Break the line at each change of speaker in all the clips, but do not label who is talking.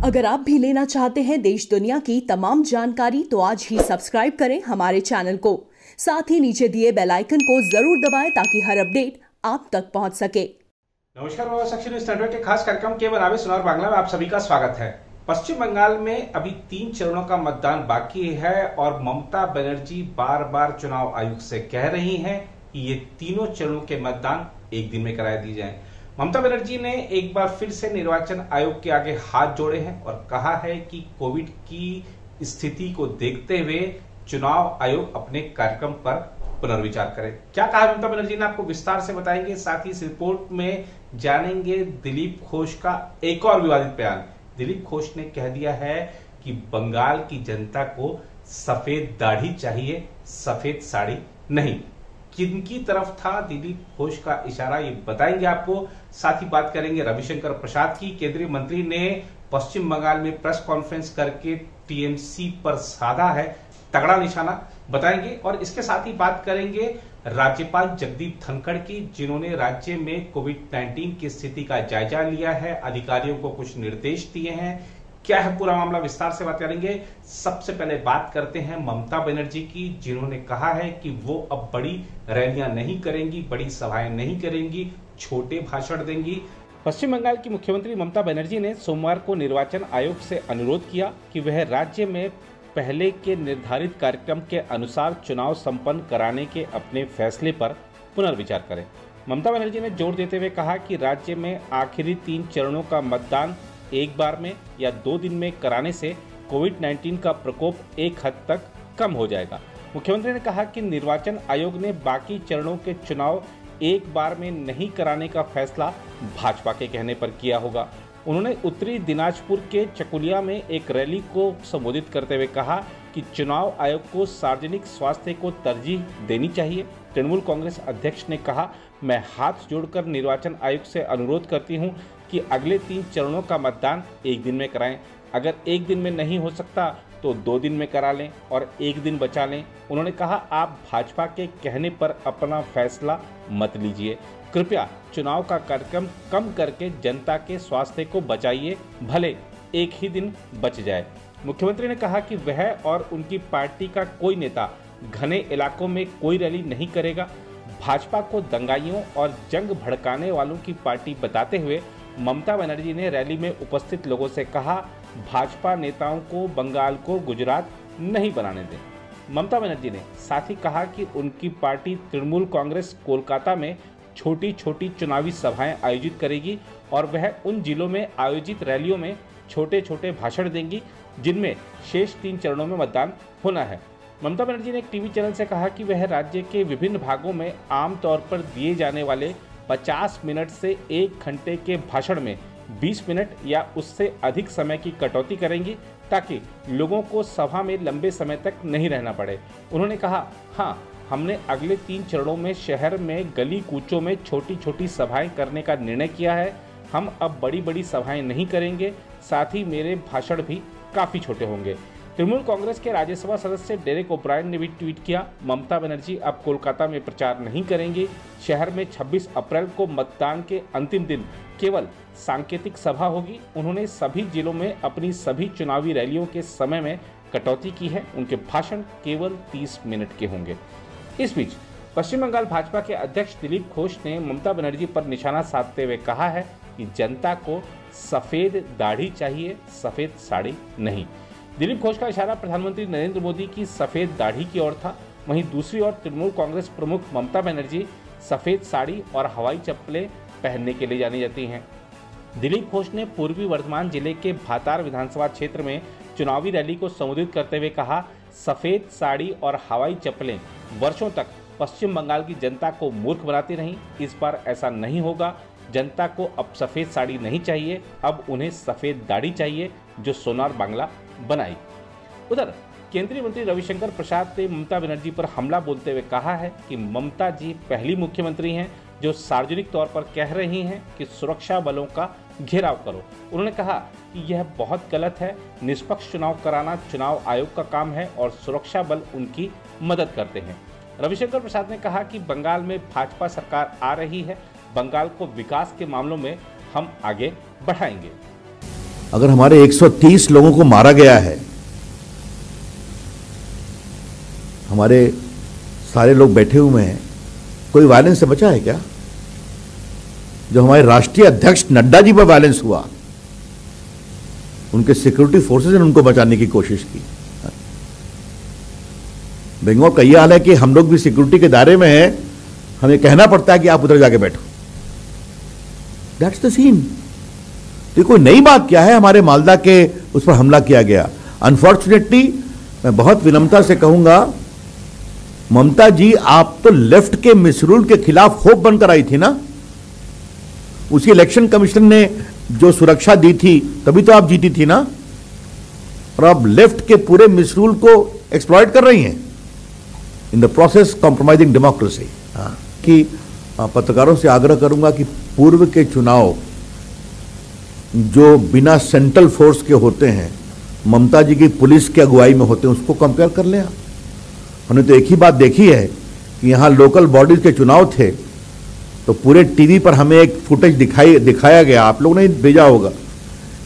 अगर आप भी लेना चाहते हैं देश दुनिया की तमाम जानकारी तो आज ही सब्सक्राइब करें हमारे चैनल को। साथ ही नीचे दिए बेल आइकन को जरूर दबाएं ताकि हर अपडेट आप तक पहुंच सके।
नमस्कार, बाबा सेक्शन न्यूज नेटवर्क के खास कार्यक्रम के बनावे सोनार बांग्ला में आप सभी का स्वागत है। पश्चिम बंगाल में अभी 3 चरणों का मतदान बाकी है और ममता बनर्जी बार बार चुनाव आयोग से कह रही हैं कि ये तीनों चरणों के मतदान एक दिन में कराए दिए जाएं। ममता बनर्जी ने एक बार फिर से निर्वाचन आयोग के आगे हाथ जोड़े हैं और कहा है कि कोविड की स्थिति को देखते हुए चुनाव आयोग अपने कार्यक्रम पर पुनर्विचार करे। क्या कहा ममता बनर्जी ने आपको विस्तार से बताएंगे। साथ ही इस रिपोर्ट में जानेंगे दिलीप घोष का एक और विवादित बयान। दिलीप घोष ने कह दिया है कि बंगाल की जनता को सफेद दाढ़ी चाहिए, सफेद साड़ी नहीं। किनकी तरफ था दिलीप घोष का इशारा, ये बताएंगे आपको। साथ ही बात करेंगे रविशंकर प्रसाद की। केंद्रीय मंत्री ने पश्चिम बंगाल में प्रेस कॉन्फ्रेंस करके टीएमसी पर साधा है तगड़ा निशाना, बताएंगे। और इसके साथ ही बात करेंगे राज्यपाल जगदीप धनखड़ की, जिन्होंने राज्य में कोविड-19 की स्थिति का जायजा लिया है, अधिकारियों को कुछ निर्देश दिए हैं। क्या है पूरा मामला, विस्तार से बात करेंगे। सबसे पहले बात करते हैं ममता बनर्जी की, जिन्होंने कहा है कि वो अब बड़ी रैलियां नहीं करेंगी, बड़ी सभाएं नहीं करेंगी, छोटे भाषण देंगी। पश्चिम बंगाल की मुख्यमंत्री ममता बनर्जी ने सोमवार को निर्वाचन आयोग से अनुरोध किया कि वह राज्य में पहले के निर्धारित कार्यक्रम के अनुसार चुनाव संपन्न कराने के अपने फैसले पर पुनर्विचार करें। ममता बनर्जी ने जोर देते हुए कहा कि राज्य में आखिरी 3 चरणों का मतदान एक बार में या 2 दिन में कराने से कोविड-19 का प्रकोप एक हद तक कम हो जाएगा। मुख्यमंत्री ने कहा कि निर्वाचन आयोग ने बाकी चरणों के चुनाव एक बार में नहीं कराने का फैसला भाजपा के कहने पर किया होगा। उन्होंने उत्तरी दिनाजपुर के चकुलिया में एक रैली को संबोधित करते हुए कहा कि चुनाव आयोग को सार्वजनिक स्वास्थ्य को तरजीह देनी चाहिए। तृणमूल कांग्रेस अध्यक्ष ने कहा, मैं हाथ जोड़कर निर्वाचन आयोग से अनुरोध करती हूं कि अगले 3 चरणों का मतदान एक दिन में कराएं। अगर एक दिन में नहीं हो सकता तो 2 दिन में करा लें और एक दिन बचा लें। उन्होंने कहा, आप भाजपा के कहने पर अपना फैसला मत लीजिए। कृपया चुनाव का कार्यक्रम कम करके जनता के स्वास्थ्य को बचाइए, भले एक ही दिन बच जाए। मुख्यमंत्री ने कहा कि वह और उनकी पार्टी का कोई नेता घने इलाकों में कोई रैली नहीं करेगा। भाजपा को दंगाइयों और जंग भड़काने वालों की पार्टी बताते हुए ममता बनर्जी ने रैली में उपस्थित लोगों से कहा, भाजपा नेताओं को बंगाल को गुजरात नहीं बनाने दें। ममता बनर्जी ने साथ ही कहा कि उनकी पार्टी तृणमूल कांग्रेस कोलकाता में छोटी छोटी चुनावी सभाएं आयोजित करेगी और वह उन जिलों में आयोजित रैलियों में छोटे छोटे भाषण देंगी जिनमें शेष 3 चरणों में मतदान होना है। ममता बनर्जी ने एक टीवी चैनल से कहा कि वह राज्य के विभिन्न भागों में आमतौर पर दिए जाने वाले 50 मिनट से 1 घंटे के भाषण में 20 मिनट या उससे अधिक समय की कटौती करेंगी ताकि लोगों को सभा में लंबे समय तक नहीं रहना पड़े। उन्होंने कहा, हाँ, हमने अगले 3 चरणों में शहर में गली कूचों में छोटी छोटी सभाएं करने का निर्णय किया है। हम अब बड़ी बड़ी सभाएं नहीं करेंगे, साथ ही मेरे भाषण भी काफ़ी छोटे होंगे। तृणमूल कांग्रेस के राज्यसभा सदस्य डेरेक ओब्रायन ने भी ट्वीट किया, ममता बनर्जी अब कोलकाता में प्रचार नहीं करेंगी। शहर में 26 अप्रैल को मतदान के अंतिम दिन केवल सांकेतिक सभा होगी। उन्होंने सभी जिलों में अपनी सभी चुनावी रैलियों के समय में कटौती की है। उनके भाषण केवल 30 मिनट के होंगे। इस बीच पश्चिम बंगाल भाजपा के अध्यक्ष दिलीप घोष ने ममता बनर्जी पर निशाना साधते हुए कहा है कि जनता को सफेद दाढ़ी चाहिए, सफेद साड़ी नहीं। दिलीप घोष का इशारा प्रधानमंत्री नरेंद्र मोदी की सफेद दाढ़ी की ओर था। वहीं दूसरी ओर तृणमूल कांग्रेस प्रमुख ममता बनर्जी सफेद साड़ी और हवाई चप्पलें पहनने के लिए जानी जाती हैं। दिलीप घोष ने पूर्वी वर्धमान जिले के भातार विधानसभा क्षेत्र में चुनावी रैली को संबोधित करते हुए कहा, सफेद साड़ी और हवाई चप्पलें वर्षों तक पश्चिम बंगाल की जनता को मूर्ख बनाती रहीं। इस बार ऐसा नहीं होगा। जनता को अब सफेद साड़ी नहीं चाहिए, अब उन्हें सफेद दाढ़ी चाहिए जो सोनार बांग्ला बनाई। उधर केंद्रीय मंत्री रविशंकर प्रसाद ने ममता बनर्जी पर हमला बोलते हुए कहा है कि ममता जी पहली मुख्यमंत्री हैं जो सार्वजनिक तौर पर कह रही हैं कि सुरक्षा बलों का घेराव करो। उन्होंने कहा कि यह बहुत गलत है। निष्पक्ष चुनाव कराना चुनाव आयोग का काम है और सुरक्षा बल उनकी मदद करते हैं। रविशंकर प्रसाद ने कहा कि बंगाल में भाजपा सरकार आ रही है, बंगाल को विकास के मामलों में हम आगे बढ़ाएंगे।
अगर हमारे 130 लोगों को मारा गया है, हमारे सारे लोग बैठे हुए हैं, कोई वायलेंस से बचा है क्या? जो हमारे राष्ट्रीय अध्यक्ष नड्डा जी पर वायलेंस हुआ, उनके सिक्योरिटी फोर्सेस ने उनको बचाने की कोशिश की। बंगाल का यह हाल है कि हम लोग भी सिक्योरिटी के दायरे में हैं, हमें कहना पड़ता है कि आप उधर जाके बैठो। That's the scene. तो कोई नई बात क्या है? हमारे मालदा के उस पर हमला किया गया। अनफॉर्चुनेटली मैं बहुत विनम्रता से कहूंगा, ममता जी आप तो लेफ्ट के मिसरूल के खिलाफ होप बनकर आई थी ना। उसी इलेक्शन कमीशन ने जो सुरक्षा दी थी तभी तो आप जीती थी ना। और आप लेफ्ट के पूरे मिसरूल को एक्सप्लॉइट कर रही हैं, in the process compromising democracy. कि पत्रकारों से आग्रह करूंगा कि पूर्व के चुनाव जो बिना सेंट्रल फोर्स के होते हैं, ममता जी की पुलिस की अगुवाई में होते हैं, उसको कंपेयर कर लें। हमने तो एक ही बात देखी है कि यहां लोकल बॉडीज के चुनाव थे तो पूरे टीवी पर हमें एक फुटेज दिखाया गया, आप लोगों ने भेजा होगा,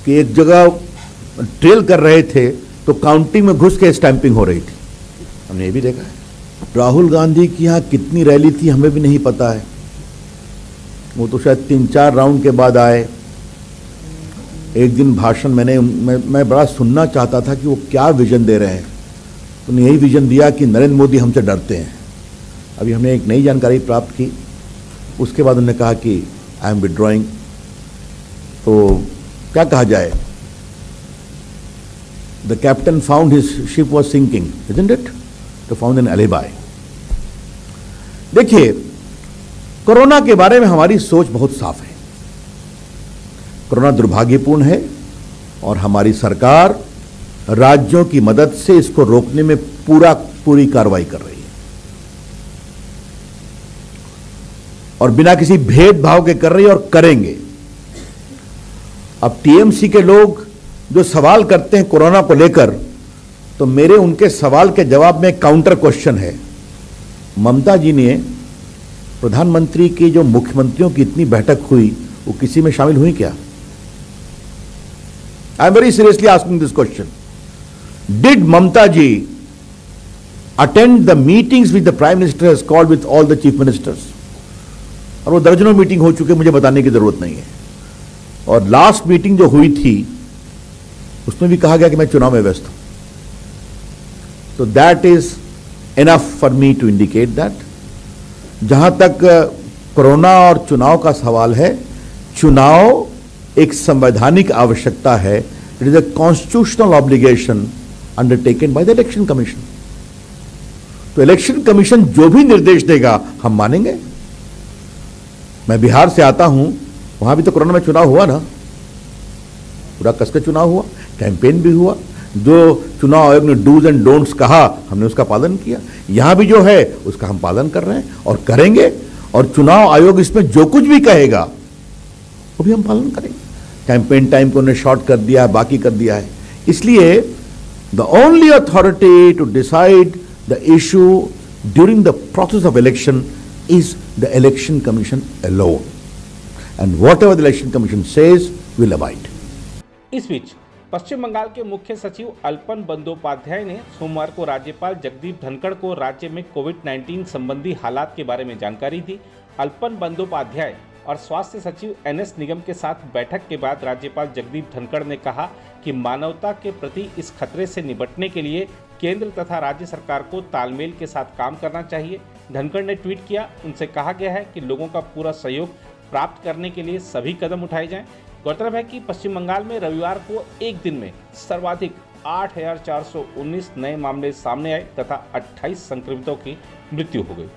कि एक जगह ट्रेल कर रहे थे तो काउंटिंग में घुस के स्टैंपिंग हो रही थी। हमने ये भी देखा है। राहुल गांधी की यहाँ कितनी रैली थी हमें भी नहीं पता है। वो तो शायद 3-4 राउंड के बाद आए। एक दिन भाषण मैं बड़ा सुनना चाहता था कि वो क्या विजन दे रहे हैं। तो उन्होंने यही विजन दिया कि नरेंद्र मोदी हमसे डरते हैं। अभी हमने एक नई जानकारी प्राप्त की, उसके बाद उन्होंने कहा कि आई एम विड्रॉइंग। तो क्या कहा जाए, the captain found his ship was sinking, isn't it, तो फाउंड एन एलिबाई। देखिए, कोरोना के बारे में हमारी सोच बहुत साफ है। कोरोना दुर्भाग्यपूर्ण है और हमारी सरकार राज्यों की मदद से इसको रोकने में पूरी कार्रवाई कर रही है और बिना किसी भेदभाव के कर रही है और करेंगे। अब टीएमसी के लोग जो सवाल करते हैं कोरोना को लेकर, तो मेरे उनके सवाल के जवाब में काउंटर क्वेश्चन है। ममता जी ने प्रधानमंत्री की जो मुख्यमंत्रियों की इतनी बैठक हुई, वो किसी में शामिल हुई क्या? I am very seriously asking this question. Did Mamata ji attend the meetings with the prime minister has called with all the chief ministers? और वो दर्जनों मीटिंग हो चुके, मुझे बताने की जरूरत नहीं है। और लास्ट मीटिंग जो हुई थी उसमें भी कहा गया कि मैं चुनाव में व्यस्त हूं। तो that is enough for me to indicate that जहां तक कोरोना और चुनाव का सवाल है, चुनाव एक संवैधानिक आवश्यकता है। It is a constitutional obligation undertaken by the election commission. तो इलेक्शन कमीशन जो भी निर्देश देगा हम मानेंगे। मैं बिहार से आता हूं, वहां भी तो कोरोना में चुनाव हुआ ना, पूरा कसकर चुनाव हुआ, कैंपेन भी हुआ। जो चुनाव आयोग ने डूज एंड डोंट्स कहा, हमने उसका पालन किया। यहां भी जो है उसका हम पालन कर रहे हैं और करेंगे। और चुनाव आयोग इसमें जो कुछ भी कहेगा वो भी हम पालन करेंगे। कैंपेन टाइम को उन्हें शॉर्ट कर दिया है, बाकी कर दिया है। इसलिए the only authority to decide the issue during the process of election is the election commission alone, and whatever the election commission says will abide.
इस बीच पश्चिम बंगाल के मुख्य सचिव अल्पन बंदोपाध्याय ने सोमवार को राज्यपाल जगदीप धनखड़ को राज्य में कोविड-19 संबंधी हालात के बारे में जानकारी दी। अल्पन बंदोपाध्याय और स्वास्थ्य सचिव एनएस निगम के साथ बैठक के बाद राज्यपाल जगदीप धनखड़ ने कहा कि मानवता के प्रति इस खतरे से निपटने के लिए केंद्र तथा राज्य सरकार को तालमेल के साथ काम करना चाहिए। धनखड़ ने ट्वीट किया, उनसे कहा गया है कि लोगों का पूरा सहयोग प्राप्त करने के लिए सभी कदम उठाए जाएं। गौरतलब है कि पश्चिम बंगाल में रविवार को एक दिन में सर्वाधिक 8,419 नए मामले सामने आए तथा 28 संक्रमितों की मृत्यु हो गई।